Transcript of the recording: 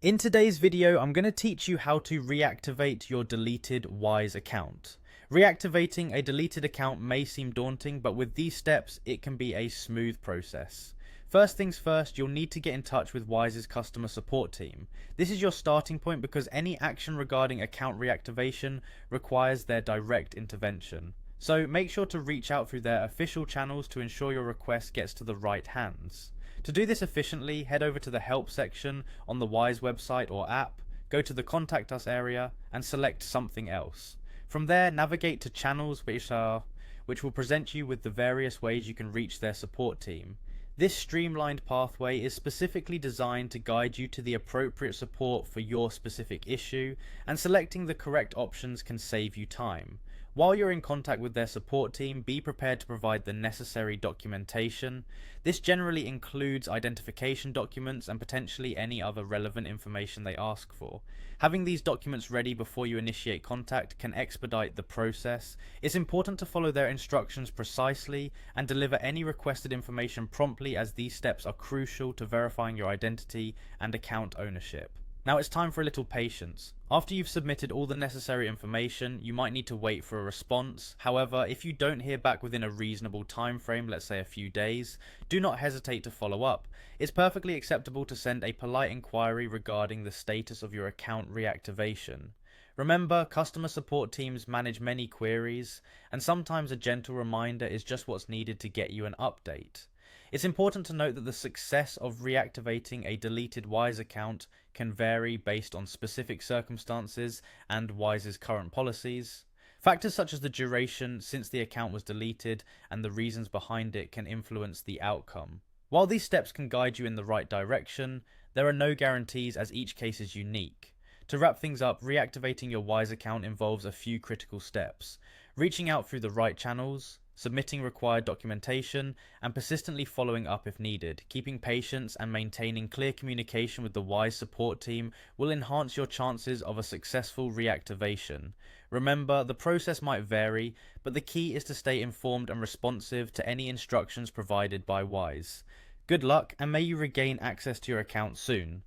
In today's video, I'm going to teach you how to reactivate your deleted Wise account. Reactivating a deleted account may seem daunting, but with these steps, it can be a smooth process. First things first, you'll need to get in touch with Wise's customer support team. This is your starting point because any action regarding account reactivation requires their direct intervention. So make sure to reach out through their official channels to ensure your request gets to the right hands. To do this efficiently, head over to the help section on the Wise website or app, go to the contact us area and select something else. From there, navigate to channels which will present you with the various ways you can reach their support team. This streamlined pathway is specifically designed to guide you to the appropriate support for your specific issue, and selecting the correct options can save you time. While you're in contact with their support team, be prepared to provide the necessary documentation. This generally includes identification documents and potentially any other relevant information they ask for. Having these documents ready before you initiate contact can expedite the process. It's important to follow their instructions precisely and deliver any requested information promptly, as these steps are crucial to verifying your identity and account ownership. Now it's time for a little patience. After you've submitted all the necessary information, you might need to wait for a response. However, if you don't hear back within a reasonable time frame, let's say a few days, do not hesitate to follow up. It's perfectly acceptable to send a polite inquiry regarding the status of your account reactivation. Remember, customer support teams manage many queries, and sometimes a gentle reminder is just what's needed to get you an update. It's important to note that the success of reactivating a deleted Wise account can vary based on specific circumstances and Wise's current policies. Factors such as the duration since the account was deleted and the reasons behind it can influence the outcome. While these steps can guide you in the right direction, there are no guarantees, as each case is unique. To wrap things up, reactivating your Wise account involves a few critical steps: reaching out through the right channels, submitting required documentation, and persistently following up if needed. Keeping patience and maintaining clear communication with the Wise support team will enhance your chances of a successful reactivation. Remember, the process might vary, but the key is to stay informed and responsive to any instructions provided by Wise. Good luck, and may you regain access to your account soon.